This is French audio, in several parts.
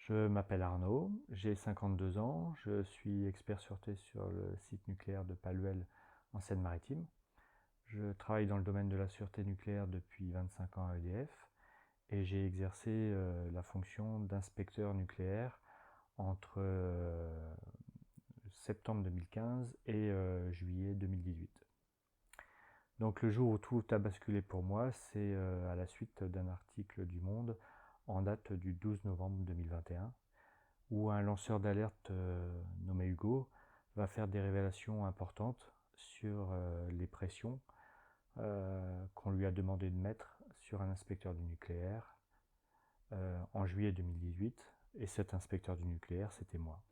Je m'appelle Arnaud, j'ai 52 ans, je suis expert sûreté sur le site nucléaire de Paluel en Seine-Maritime. Je travaille dans le domaine de la sûreté nucléaire depuis 25 ans à EDF et j'ai exercé la fonction d'inspecteur nucléaire entre septembre 2015 et juillet 2018. Donc le jour où tout a basculé pour moi, c'est à la suite d'un article du Monde en date du 12 novembre 2021 où un lanceur d'alerte nommé Hugo va faire des révélations importantes sur les pressions qu'on lui a demandé de mettre sur un inspecteur du nucléaire en juillet 2018. Et cet inspecteur du nucléaire, c'était moi.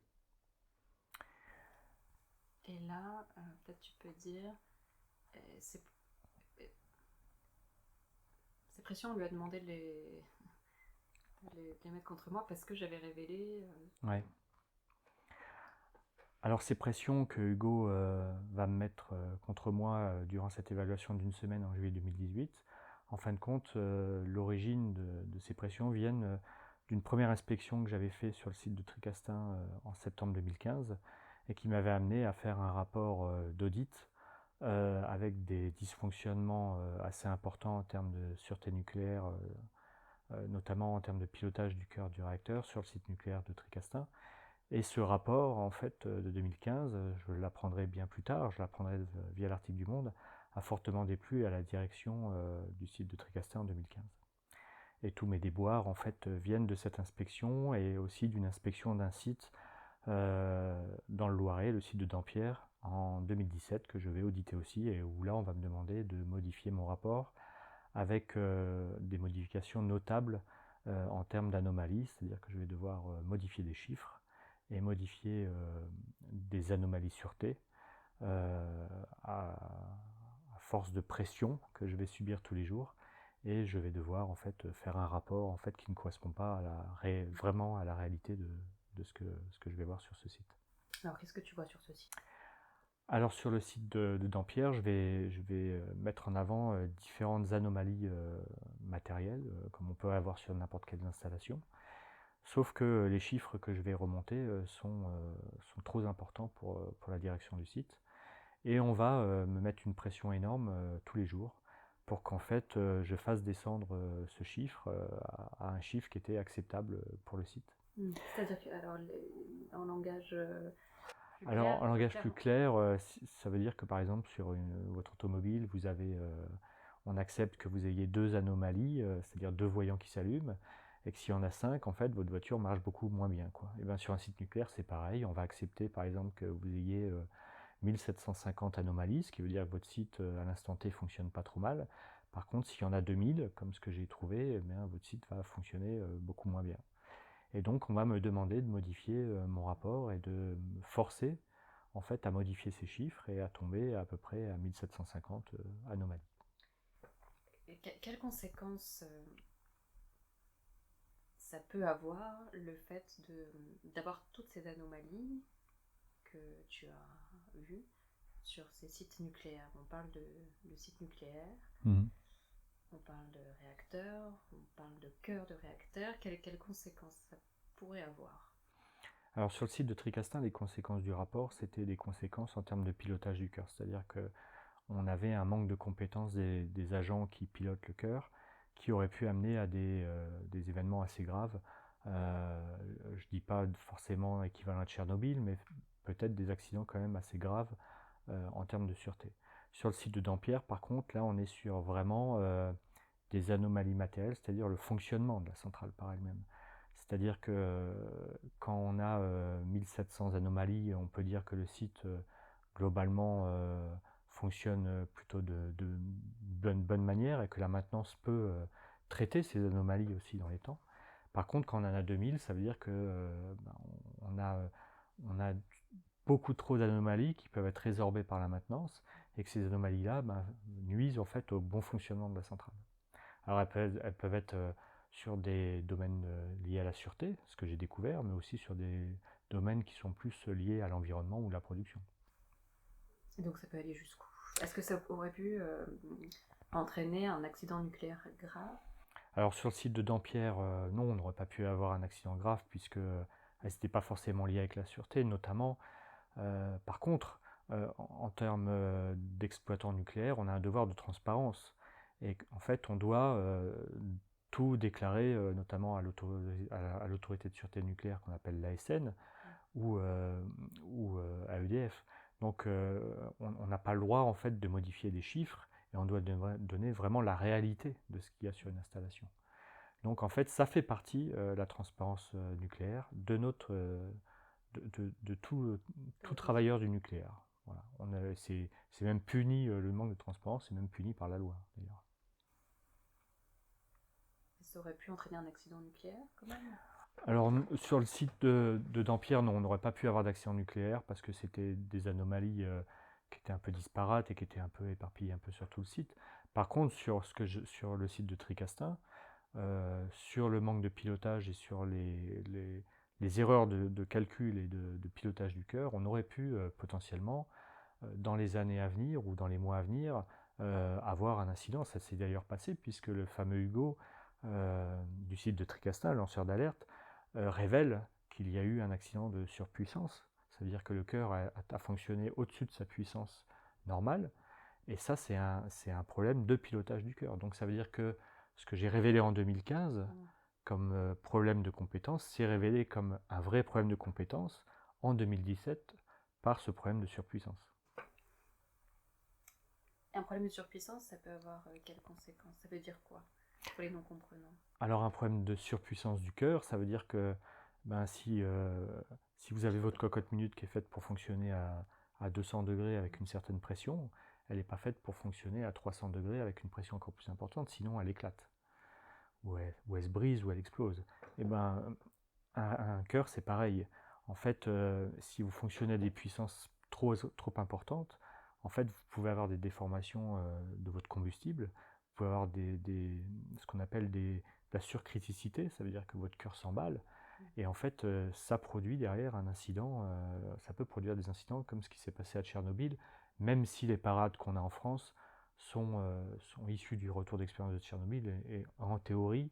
Et là, peut-être tu peux dire, ces, ces pressions, on lui a demandé de les mettre contre moi parce que j'avais révélé. Ouais. Alors ces pressions que Hugo va me mettre contre moi durant cette évaluation d'une semaine en juillet 2018, en fin de compte, l'origine de ces pressions viennent d'une première inspection que j'avais fait sur le site de Tricastin en septembre 2015 et qui m'avait amené à faire un rapport d'audit avec des dysfonctionnements assez importants en termes de sûreté nucléaire, notamment en termes de pilotage du cœur du réacteur sur le site nucléaire de Tricastin. Et ce rapport, en fait, de 2015, je l'apprendrai bien plus tard, je l'apprendrai via l'article du Monde, a fortement déplu à la direction du site de Tricastin en 2015. Et tous mes déboires, en fait, viennent de cette inspection et aussi d'une inspection d'un site dans le Loiret, le site de Dampierre, en 2017, que je vais auditer aussi, et où là, on va me demander de modifier mon rapport avec des modifications notables en termes d'anomalies, c'est-à-dire que je vais devoir modifier des chiffres et modifier des anomalies sûreté à force de pression que je vais subir tous les jours, et je vais devoir en fait faire un rapport en fait qui ne correspond pas vraiment à la réalité de ce que je vais voir sur ce site. Alors, qu'est-ce que tu vois sur ce site? Alors sur le site de Dampierre, je vais mettre en avant différentes anomalies matérielles, comme on peut avoir sur n'importe quelle installation. Sauf que les chiffres que je vais remonter sont trop importants pour la direction du site. Et on va me mettre une pression énorme tous les jours pour qu'en fait je fasse descendre ce chiffre à un chiffre qui était acceptable pour le site. C'est-à-dire que, alors, en langage plus Alors, clair, en langage plus clair, ça veut dire que par exemple sur votre automobile, on accepte que vous ayez deux anomalies, c'est-à-dire deux voyants qui s'allument, et que s'il y en a cinq, en fait, votre voiture marche beaucoup moins bien, quoi. Et bien sur un site nucléaire, c'est pareil. On va accepter par exemple que vous ayez 1750 anomalies, ce qui veut dire que votre site à l'instant T fonctionne pas trop mal. Par contre, s'il y en a 2000, comme ce que j'ai trouvé, eh bien, votre site va fonctionner beaucoup moins bien. Et donc, on va me demander de modifier mon rapport et de me forcer en fait à modifier ces chiffres et à tomber à peu près à 1750 anomalies. Et quelles conséquences ça peut avoir le fait d'avoir toutes ces anomalies que tu as vues sur ces sites nucléaires? On parle de sites nucléaires, Mmh. on parle de réacteurs, on parle de cœur de réacteur. Quelles conséquences ça pourrait avoir? Alors sur le site de Tricastin, les conséquences du rapport, c'était des conséquences en termes de pilotage du cœur. C'est-à-dire qu'on avait un manque de compétences des agents qui pilotent le cœur, qui aurait pu amener à des événements assez graves. Je ne dis pas forcément équivalent à Tchernobyl, mais peut-être des accidents quand même assez graves en termes de sûreté. Sur le site de Dampierre, par contre, là, on est sur vraiment des anomalies matérielles, c'est-à-dire le fonctionnement de la centrale par elle-même. C'est-à-dire que quand on a 1700 anomalies, on peut dire que le site globalement fonctionne plutôt de bonne manière et que la maintenance peut traiter ces anomalies aussi dans les temps. Par contre, quand on en a 2000, ça veut dire que on a beaucoup trop d'anomalies qui peuvent être résorbées par la maintenance et que ces anomalies-là nuisent en fait au bon fonctionnement de la centrale. Alors elles peuvent être sur des domaines liés à la sûreté, ce que j'ai découvert, mais aussi sur des domaines qui sont plus liés à l'environnement ou la production. Et donc ça peut aller jusqu'où? Est-ce que ça aurait pu entraîner un accident nucléaire grave? Alors sur le site de Dampierre, non, on n'aurait pas pu avoir un accident grave puisque elle n'était pas forcément liée avec la sûreté, notamment. Par contre, en termes d'exploitant nucléaire, on a un devoir de transparence. Et en fait, on doit tout déclarer, notamment à l'autorité de sûreté nucléaire qu'on appelle l'ASN ou à EDF. Donc, on n'a pas le droit en fait de modifier des chiffres et on doit donner vraiment la réalité de ce qu'il y a sur une installation. Donc, en fait, ça fait partie, la transparence nucléaire, de tout travailleur du nucléaire. Voilà. C'est même puni, le manque de transparence, c'est même puni par la loi, d'ailleurs. Ça aurait pu entraîner un accident nucléaire, quand même? Alors, sur le site de Dampierre, non, on n'aurait pas pu avoir d'accident nucléaire parce que c'était des anomalies qui étaient un peu disparates et qui étaient un peu éparpillées un peu sur tout le site. Par contre, sur le site de Tricastin, sur le manque de pilotage et sur les erreurs de calcul et de pilotage du cœur, on aurait pu potentiellement, dans les années à venir ou dans les mois à venir, avoir un incident. Ça s'est d'ailleurs passé puisque le fameux Hugo du site de Tricastin, lanceur d'alerte, révèle qu'il y a eu un accident de surpuissance. Ça veut dire que le cœur a fonctionné au-dessus de sa puissance normale. Et ça, c'est un problème de pilotage du cœur. Donc ça veut dire que ce que j'ai révélé en 2015 comme problème de compétence s'est révélé comme un vrai problème de compétence en 2017 par ce problème de surpuissance. Un problème de surpuissance, ça peut avoir quelles conséquences? Ça veut dire quoi pour les non-comprenants? Alors un problème de surpuissance du cœur, ça veut dire que si vous avez votre cocotte minute qui est faite pour fonctionner à 200 degrés avec une certaine pression, elle n'est pas faite pour fonctionner à 300 degrés avec une pression encore plus importante, sinon elle éclate. Ou elle se brise ou elle explose. Et un cœur, c'est pareil. En fait, si vous fonctionnez à des puissances trop importantes, en fait, vous pouvez avoir des déformations de votre combustible. Vous pouvez avoir ce qu'on appelle de la surcriticité, ça veut dire que votre cœur s'emballe. Et en fait, ça produit derrière un incident, ça peut produire des incidents comme ce qui s'est passé à Tchernobyl, même si les parades qu'on a en France sont issues du retour d'expérience de Tchernobyl. Et en théorie,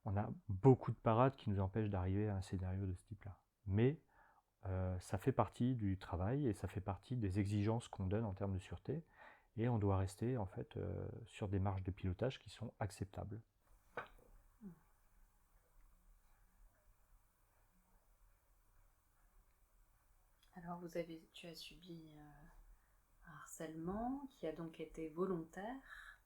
on a beaucoup de parades qui nous empêchent d'arriver à un scénario de ce type-là. Mais ça fait partie du travail et ça fait partie des exigences qu'on donne en termes de sûreté. Et on doit rester en fait sur des marges de pilotage qui sont acceptables. Alors tu as subi un harcèlement qui a donc été volontaire,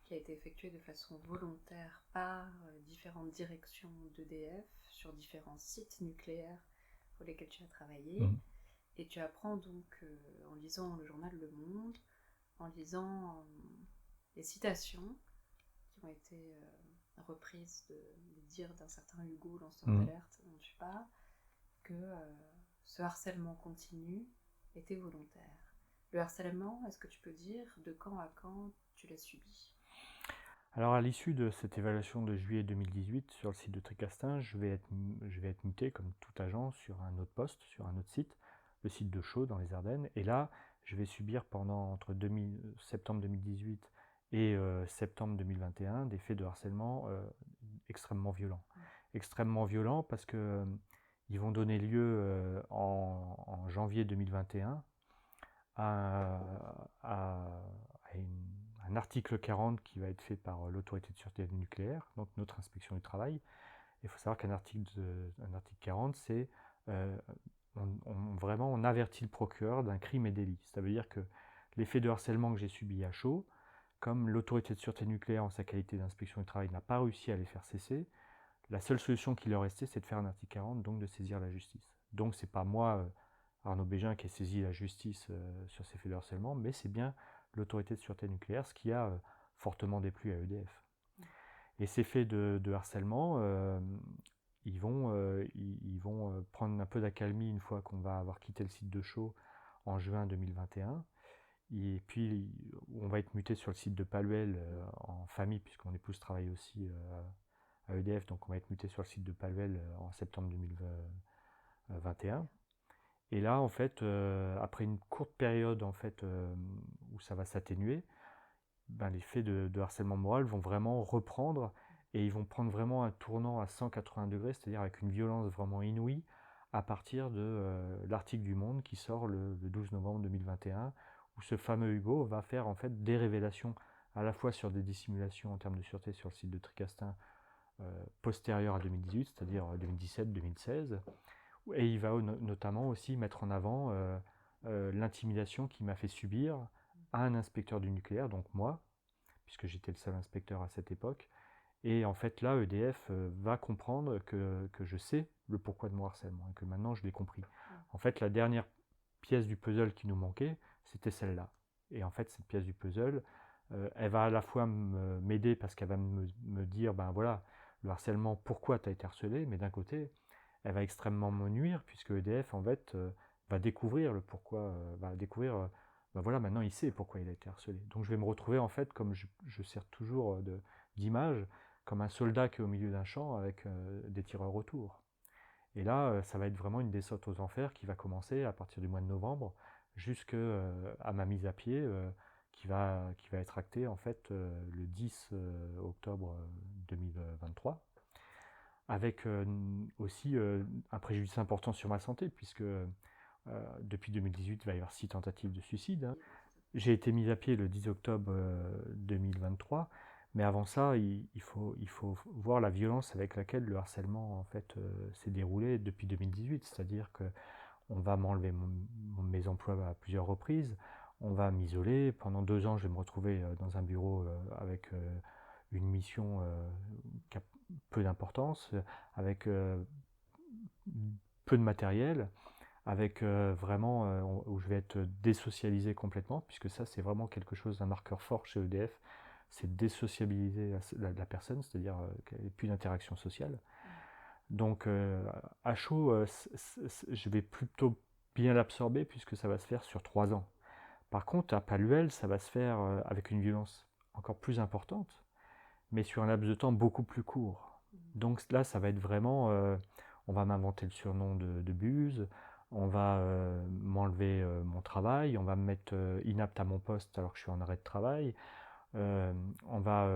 qui a été effectué de façon volontaire par différentes directions d'EDF sur différents sites nucléaires pour lesquels tu as travaillé. Et tu apprends donc, en lisant le journal Le Monde, en lisant les citations qui ont été reprises des dires d'un certain Hugo, lanceur d'alerte dont tu parles, que ce harcèlement continu était volontaire. Le harcèlement, est-ce que tu peux dire de quand à quand tu l'as subi? Alors à l'issue de cette évaluation de juillet 2018 sur le site de Tricastin, je vais être muté comme tout agent sur un autre poste, sur un autre site, le site de Chaux dans les Ardennes. Et là, je vais subir entre septembre 2018 et septembre 2021 des faits de harcèlement extrêmement violents. Extrêmement violents parce que ils vont donner lieu en janvier 2021 à un article 40 qui va être fait par l'autorité de sûreté nucléaire, donc notre inspection du travail. Il faut savoir qu'un article 40, c'est on avertit le procureur d'un crime et délit. Ça veut dire que les faits de harcèlement que j'ai subis à chaud, comme l'autorité de sûreté nucléaire en sa qualité d'inspection du travail n'a pas réussi à les faire cesser, la seule solution qui leur restait, c'est de faire un article 40, donc de saisir la justice. Donc c'est pas moi, Arnaud Bégin, qui ai saisi la justice sur ces faits de harcèlement, mais c'est bien l'autorité de sûreté nucléaire, ce qui a fortement déplu à EDF. Et ces faits de harcèlement, ils vont prendre un peu d'accalmie une fois qu'on va avoir quitté le site de Chaux en juin 2021. Et puis, on va être muté sur le site de Paluel en famille, puisque mon épouse travaille aussi à EDF, donc on va être muté sur le site de Paluel en septembre 2021. Et là, en fait, après une courte période en fait, où ça va s'atténuer, les faits de harcèlement moral vont vraiment reprendre et ils vont prendre vraiment un tournant à 180 degrés, c'est-à-dire avec une violence vraiment inouïe, à partir de l'article du Monde qui sort le 12 novembre 2021, où ce fameux Hugo va faire en fait des révélations à la fois sur des dissimulations en termes de sûreté sur le site de Tricastin postérieures à 2018, c'est-à-dire 2017-2016, et il va notamment aussi mettre en avant l'intimidation qu'il m'a fait subir à un inspecteur du nucléaire, donc moi, puisque j'étais le seul inspecteur à cette époque. Et en fait, là, EDF va comprendre que je sais le pourquoi de mon harcèlement et que maintenant je l'ai compris. En fait, la dernière pièce du puzzle qui nous manquait, c'était celle-là. Et en fait, cette pièce du puzzle, elle va à la fois m'aider parce qu'elle va me dire, ben voilà, le harcèlement, pourquoi tu as été harcelé, mais d'un côté, elle va extrêmement me nuire puisque EDF, en fait, va découvrir le pourquoi, va découvrir, ben voilà, maintenant il sait pourquoi il a été harcelé. Donc je vais me retrouver, en fait, comme je sers toujours d'image, comme un soldat qui est au milieu d'un champ avec des tireurs autour. Et là, ça va être vraiment une descente aux enfers qui va commencer à partir du mois de novembre jusqu'à ma mise à pied qui va être actée en fait le 10 octobre 2023 avec aussi un préjudice important sur ma santé puisque depuis 2018 il va y avoir 6 tentatives de suicide, hein. J'ai été mis à pied le 10 octobre 2023, mais avant ça, il faut voir la violence avec laquelle le harcèlement en fait, s'est déroulé depuis 2018. C'est-à-dire qu'on va m'enlever mes emplois à plusieurs reprises, on va m'isoler. Pendant 2 ans, je vais me retrouver dans un bureau avec une mission qui a peu d'importance, avec peu de matériel, avec vraiment où je vais être désocialisé complètement, puisque ça c'est vraiment quelque chose, un marqueur fort chez EDF, c'est désociabiliser la personne, c'est-à-dire qu'elle n'ait plus d'interaction sociale. Donc à chaud, je vais plutôt bien l'absorber puisque ça va se faire sur 3 ans. Par contre, à Paluel, ça va se faire avec une violence encore plus importante, mais sur un laps de temps beaucoup plus court. Donc là, ça va être vraiment, on va m'inventer le surnom de Buse, on va m'enlever mon travail, on va me mettre inapte à mon poste alors que je suis en arrêt de travail, on va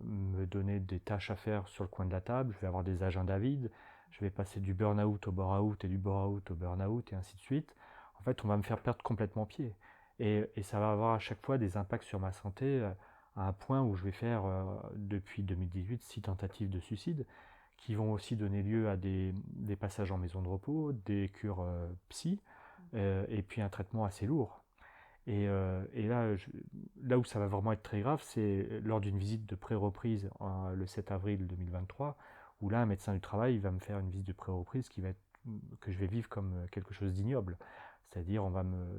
me donner des tâches à faire sur le coin de la table, je vais avoir des agendas vides, je vais passer du burn-out au bore-out et du bore-out au burn-out et ainsi de suite. En fait, on va me faire perdre complètement pied. Et ça va avoir à chaque fois des impacts sur ma santé à un point où je vais faire, depuis 2018, 6 tentatives de suicide qui vont aussi donner lieu à des passages en maison de repos, des cures psy, et puis un traitement assez lourd. Et là, là où ça va vraiment être très grave, c'est lors d'une visite de pré-reprise le 7 avril 2023, où là, un médecin du travail va me faire une visite de pré-reprise que je vais vivre comme quelque chose d'ignoble. C'est-à-dire,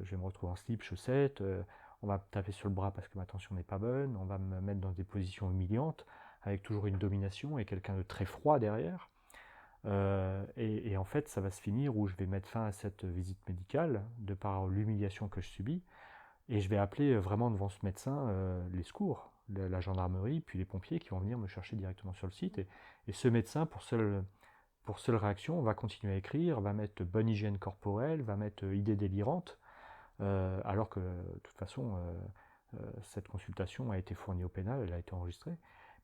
je vais me retrouver en slip, chaussettes, on va me taper sur le bras parce que ma tension n'est pas bonne, on va me mettre dans des positions humiliantes, avec toujours une domination et quelqu'un de très froid derrière. Et en fait, ça va se finir où je vais mettre fin à cette visite médicale, de par l'humiliation que je subis, et je vais appeler vraiment devant ce médecin les secours, la gendarmerie, puis les pompiers qui vont venir me chercher directement sur le site. Et ce médecin, pour seule réaction, va continuer à écrire, va mettre bonne hygiène corporelle, va mettre idée délirante, alors que de toute façon, cette consultation a été fournie au pénal, elle a été enregistrée.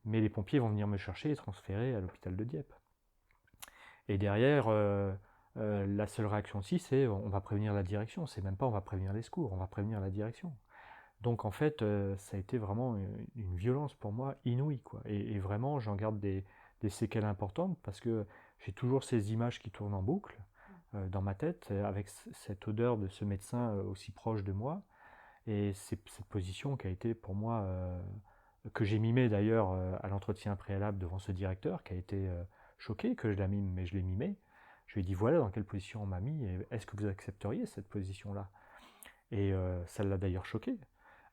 Mais les pompiers vont venir me chercher et transférer à l'hôpital de Dieppe. Et derrière, la seule réaction aussi, c'est on va prévenir la direction. C'est même pas on va prévenir les secours, on va prévenir la direction. Donc en fait, ça a été vraiment une violence pour moi inouïe, quoi. Et vraiment, j'en garde des séquelles importantes parce que j'ai toujours ces images qui tournent en boucle dans ma tête, avec cette odeur de ce médecin aussi proche de moi. Et c'est cette position qui a été pour moi, que j'ai mimé d'ailleurs à l'entretien préalable devant ce directeur, qui a été choqué que je la mime, mais je l'ai mimé. Je lui ai dit voilà dans quelle position on m'a mis, et est-ce que vous accepteriez cette position-là? Et ça l'a d'ailleurs choqué.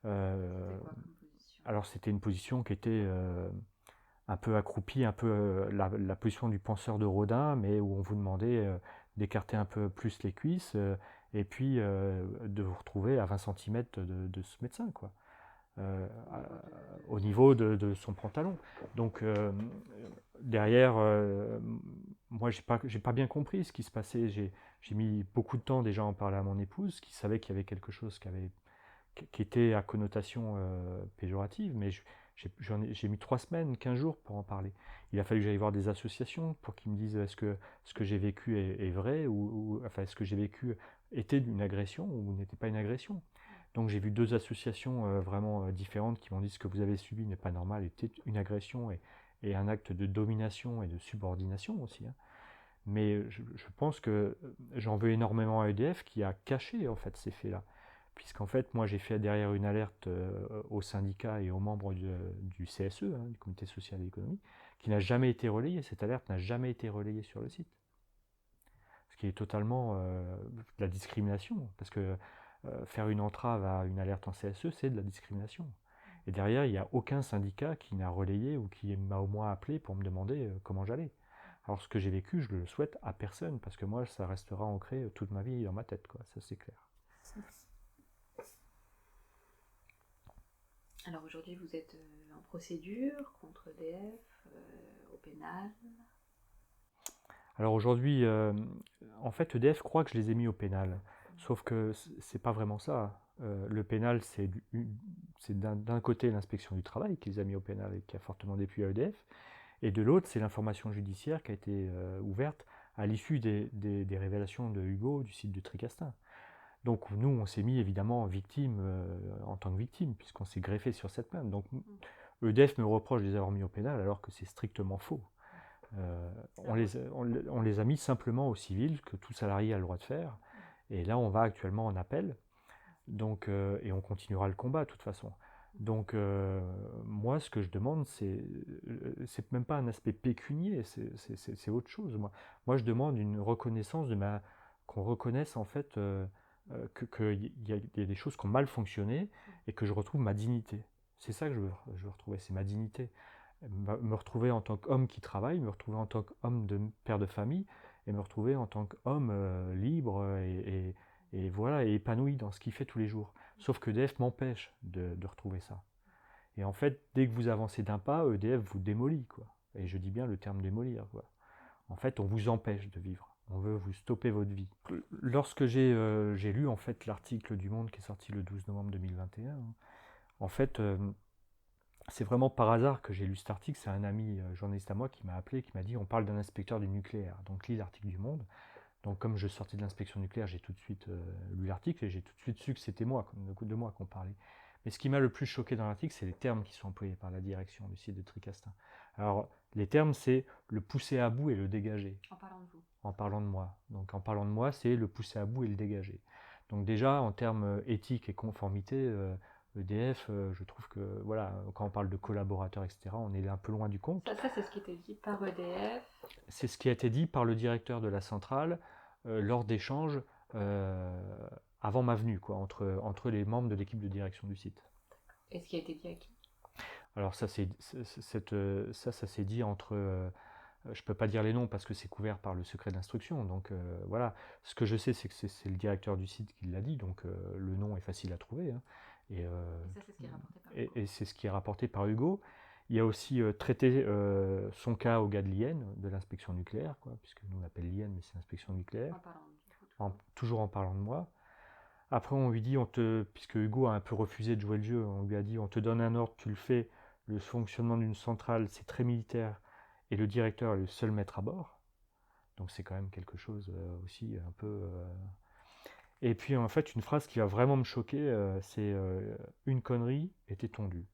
C'était quoi comme position? Alors c'était une position qui était un peu accroupie, un peu la position du penseur de Rodin, mais où on vous demandait d'écarter un peu plus les cuisses et puis de vous retrouver à 20 cm de ce médecin, quoi. Euh, au niveau de son pantalon. Donc derrière, moi j'ai pas bien compris ce qui se passait. J'ai mis beaucoup de temps déjà à en parler à mon épouse, qui savait qu'il y avait quelque chose qui était à connotation péjorative, mais J'ai mis 3 semaines, 15 jours pour en parler. Il a fallu que j'aille voir des associations pour qu'ils me disent est-ce que ce que j'ai vécu est vrai enfin, est-ce que j'ai vécu était une agression ou n'était pas une agression. Donc j'ai vu 2 associations vraiment différentes qui m'ont dit ce que vous avez subi n'est pas normal, était une agression et un acte de domination et de subordination aussi, hein. Mais je pense que j'en veux énormément à EDF qui a caché en fait ces faits-là. Puisqu'en fait, moi j'ai fait derrière une alerte aux syndicats et aux membres du CSE, hein, du Comité social et économique, qui n'a jamais été relayée. Cette alerte n'a jamais été relayée sur le site. Ce qui est totalement de la discrimination. Parce que faire une entrave à une alerte en CSE, c'est de la discrimination. Et derrière, il n'y a aucun syndicat qui n'a relayé ou qui m'a au moins appelé pour me demander comment j'allais. Alors ce que j'ai vécu, je le souhaite à personne, parce que moi, ça restera ancré toute ma vie dans ma tête, quoi. Ça c'est clair. Alors aujourd'hui, vous êtes en procédure contre EDF, au pénal. Alors aujourd'hui, en fait, EDF croit que je les ai mis au pénal. Sauf que c'est pas vraiment ça. Le pénal, c'est d'un côté l'inspection du travail qui les a mis au pénal et qui a fortement déplu à EDF. Et de l'autre, c'est l'information judiciaire qui a été ouverte à l'issue des révélations de Hugo du site de Tricastin. Donc nous, on s'est mis évidemment victime en tant que victime, puisqu'on s'est greffé sur cette plainte. Donc EDF me reproche de les avoir mis au pénal alors que c'est strictement faux. On les a mis simplement au civil, que tout salarié a le droit de faire. Et là, on va actuellement en appel. Donc, et on continuera le combat de toute façon. Donc moi, ce que je demande, c'est même pas un aspect pécunier, c'est autre chose. Moi, je demande une reconnaissance qu'on reconnaisse en fait qu'il y a des choses qui ont mal fonctionné et que je retrouve ma dignité. C'est ça que je veux retrouver, c'est ma dignité. Me retrouver en tant qu'homme qui travaille, me retrouver en tant qu'homme père de famille et me retrouver en tant qu'homme libre et voilà, et épanoui dans ce qu'il fait tous les jours. Sauf que EDF m'empêche de retrouver ça. Et en fait, dès que vous avancez d'un pas, EDF vous démolit, quoi. Et je dis bien le terme démolir, quoi. En fait, on vous empêche de vivre. On veut vous stopper votre vie. Lorsque j'ai lu en fait l'article du Monde qui est sorti le 12 novembre 2021, en fait, c'est vraiment par hasard que j'ai lu cet article. C'est un ami journaliste à moi qui m'a appelé, qui m'a dit on parle d'un inspecteur du nucléaire. Donc lis l'article du Monde. Donc comme je sortais de l'inspection nucléaire, j'ai tout de suite lu l'article et j'ai tout de suite su que c'était moi, de moi qu'on parlait. Mais ce qui m'a le plus choqué dans l'article, c'est les termes qui sont employés par la direction du site de Tricastin. Alors les termes, c'est le pousser à bout et le dégager. En parlant de vous. En parlant de moi. Donc en parlant de moi, c'est le pousser à bout et le dégager. Donc déjà, en termes éthique et conformité, EDF, je trouve que voilà, quand on parle de collaborateurs, etc., on est un peu loin du compte. Ça c'est ce qui était dit par EDF. C'est ce qui a été dit par le directeur de la centrale lors d'échanges avant ma venue, quoi, entre les membres de l'équipe de direction du site. Et ce qui a été dit à qui? Alors ça s'est dit entre... je ne peux pas dire les noms parce que c'est couvert par le secret d'instruction. Donc voilà, ce que je sais, c'est que c'est le directeur du site qui l'a dit, donc le nom est facile à trouver. Hein. Et ça, c'est ce qui est rapporté par Hugo. Et c'est ce qui est rapporté par Hugo. Il a aussi traité son cas au gars de l'IN, de l'inspection nucléaire, quoi, puisque nous on appelle l'IN, mais c'est l'inspection nucléaire. Toujours en parlant de moi. Après, on lui dit, puisque Hugo a un peu refusé de jouer le jeu, on lui a dit on te donne un ordre, tu le fais. Le fonctionnement d'une centrale, c'est très militaire. Et le directeur est le seul maître à bord. Donc c'est quand même quelque chose aussi un peu... Et puis en fait, une phrase qui va vraiment me choquer, c'est une connerie était tondue.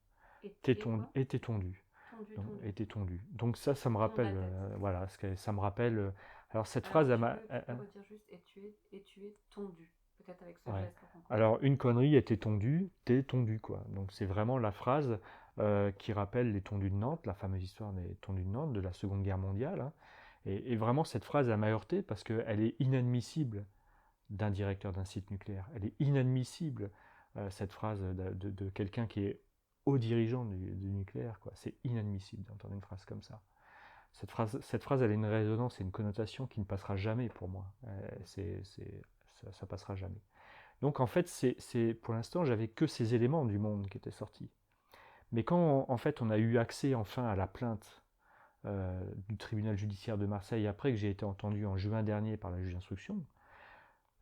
Était tondue. Était tondue. Donc ça me rappelle... voilà, ça me rappelle... alors cette phrase, elle m'a... Tu peux redire juste et tu es tondu. Peut-être avec ce geste. Alors une connerie était tondue, t'es tondu, quoi. Donc c'est vraiment la phrase... qui rappelle les tondus de Nantes, la fameuse histoire des tondus de Nantes de la Seconde Guerre mondiale. Hein. Et vraiment, cette phrase, elle m'a heurté parce qu'elle est inadmissible d'un directeur d'un site nucléaire. Elle est inadmissible, cette phrase de quelqu'un qui est haut dirigeant du nucléaire. C'est inadmissible d'entendre une phrase comme ça. Cette phrase, elle a une résonance et une connotation qui ne passera jamais pour moi. Ça passera jamais. Donc en fait, pour l'instant, j'avais que ces éléments du Monde qui étaient sortis. Mais quand en fait on a eu accès enfin à la plainte du tribunal judiciaire de Marseille après que j'ai été entendu en juin dernier par la juge d'instruction,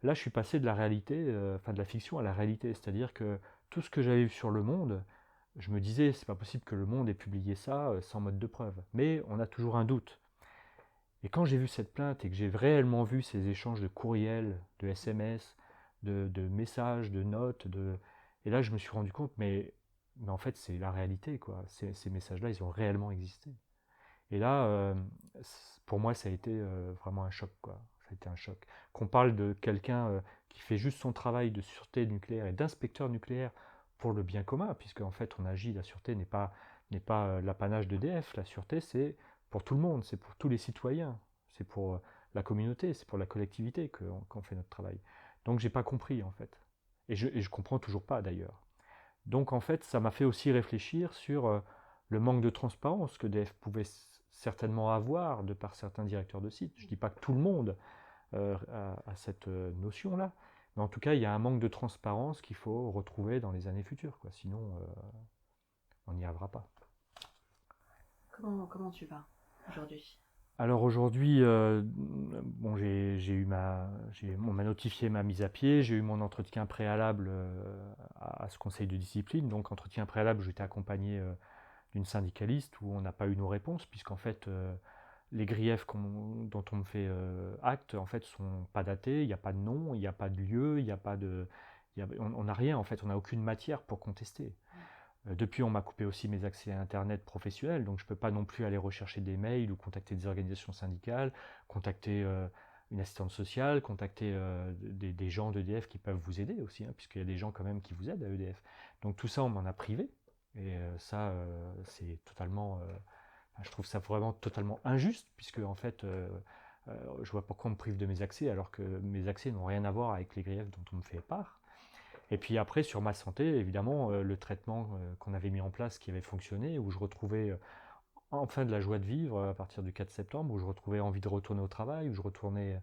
là je suis passé de la réalité, de la fiction à la réalité, c'est-à-dire que tout ce que j'avais vu sur Le Monde, je me disais, c'est pas possible que Le Monde ait publié ça sans mode de preuve. Mais on a toujours un doute. Et quand j'ai vu cette plainte et que j'ai réellement vu ces échanges de courriels, de SMS, de messages, de notes, et là je me suis rendu compte, mais en fait c'est la réalité, quoi. Ces messages-là, ils ont réellement existé. Et là, pour moi, ça a été vraiment un choc, quoi. Ça a été un choc. Qu'on parle de quelqu'un qui fait juste son travail de sûreté nucléaire et d'inspecteur nucléaire pour le bien commun, puisque en fait, on agit, la sûreté n'est pas l'apanage d'EDF. La sûreté, c'est pour tout le monde, c'est pour tous les citoyens, c'est pour la communauté, c'est pour la collectivité qu'on fait notre travail. Donc, j'ai pas compris, en fait. Et je comprends toujours pas, d'ailleurs. Donc en fait, ça m'a fait aussi réfléchir sur le manque de transparence que DF pouvait certainement avoir de par certains directeurs de site. Je ne dis pas que tout le monde a cette notion-là, mais en tout cas, il y a un manque de transparence qu'il faut retrouver dans les années futures, quoi. Sinon, on n'y arrivera pas. Comment tu vas aujourd'hui? Alors aujourd'hui, bon, on m'a notifié ma mise à pied, j'ai eu mon entretien préalable à ce conseil de discipline. Donc entretien préalable, j'étais accompagné d'une syndicaliste où on n'a pas eu nos réponses, puisqu'en fait les griefs dont on me fait acte en fait sont pas datés, il n'y a pas de nom, il n'y a pas de lieu, il n'y a pas de, on n'a rien en fait, on n'a aucune matière pour contester. Depuis, on m'a coupé aussi mes accès à Internet professionnels, donc je ne peux pas non plus aller rechercher des mails ou contacter des organisations syndicales, contacter une assistante sociale, contacter des gens d'EDF qui peuvent vous aider aussi, hein, puisqu'il y a des gens quand même qui vous aident à EDF. Donc tout ça, on m'en a privé, et ça, c'est totalement... je trouve ça vraiment totalement injuste, puisque en fait, je vois pourquoi on me prive de mes accès, alors que mes accès n'ont rien à voir avec les griefs dont on me fait part. Et puis après, sur ma santé, évidemment, le traitement qu'on avait mis en place, qui avait fonctionné, où je retrouvais enfin de la joie de vivre à partir du 4 septembre, où je retrouvais envie de retourner au travail, où je retrouvais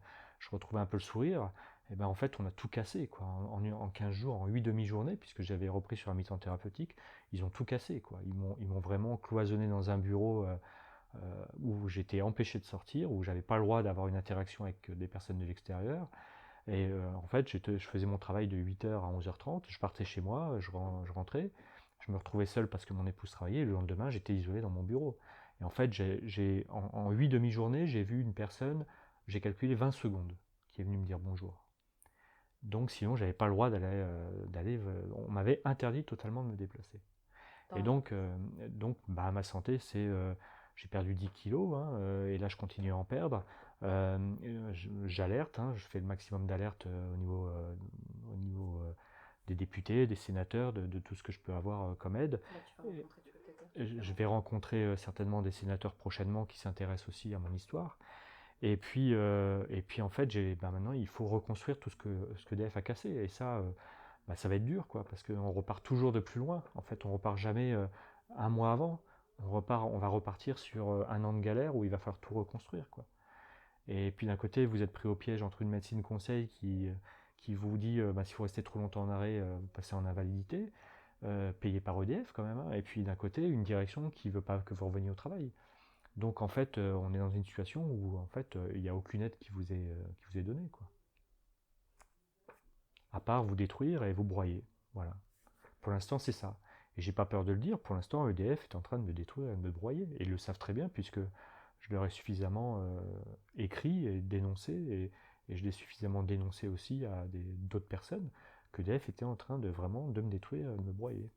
un peu le sourire, et ben en fait, on a tout cassé, quoi. En 15 jours, en 8 demi-journées, puisque j'avais repris sur un mi-temps thérapeutique, ils ont tout cassé, quoi. Ils m'ont vraiment cloisonné dans un bureau où j'étais empêché de sortir, où j'avais pas le droit d'avoir une interaction avec des personnes de l'extérieur. Et en fait, je faisais mon travail de 8h à 11h30, je partais chez moi, je rentrais, je me retrouvais seul parce que mon épouse travaillait, et le lendemain, j'étais isolé dans mon bureau. Et en fait, en 8 demi-journées, j'ai vu une personne, j'ai calculé 20 secondes, qui est venue me dire bonjour. Donc sinon, j'avais pas le droit d'aller, on m'avait interdit totalement de me déplacer. Et donc bah, ma santé, j'ai perdu 10 kilos, hein, et là je continue à en perdre. J'alerte, hein, je fais le maximum d'alerte au niveau des députés, des sénateurs, de tout ce que je peux avoir comme aide. Là, Je vais rencontrer certainement des sénateurs prochainement qui s'intéressent aussi à mon histoire. Et puis en fait, maintenant, il faut reconstruire tout ce que DF a cassé. Et ça, bah, ça va être dur, quoi, parce qu'on repart toujours de plus loin. En fait, on repart jamais un mois avant. On va repartir sur un an de galère où il va falloir tout reconstruire, quoi. Et puis d'un côté, vous êtes pris au piège entre une médecine conseil qui vous dit bah, si vous restez trop longtemps en arrêt, vous passez en invalidité, payé par EDF quand même, hein. Et puis d'un côté, une direction qui ne veut pas que vous reveniez au travail. Donc en fait, on est dans une situation où en fait, il n'y a aucune aide qui vous est donnée, quoi. À part vous détruire et vous broyer. Voilà. Pour l'instant, c'est ça. Et j'ai pas peur de le dire, pour l'instant, EDF est en train de me détruire et de me broyer. Et ils le savent très bien, puisque je leur ai suffisamment écrit et dénoncé, et je l'ai suffisamment dénoncé aussi à d'autres personnes, que EDF était en train de vraiment de me détruire et de me broyer.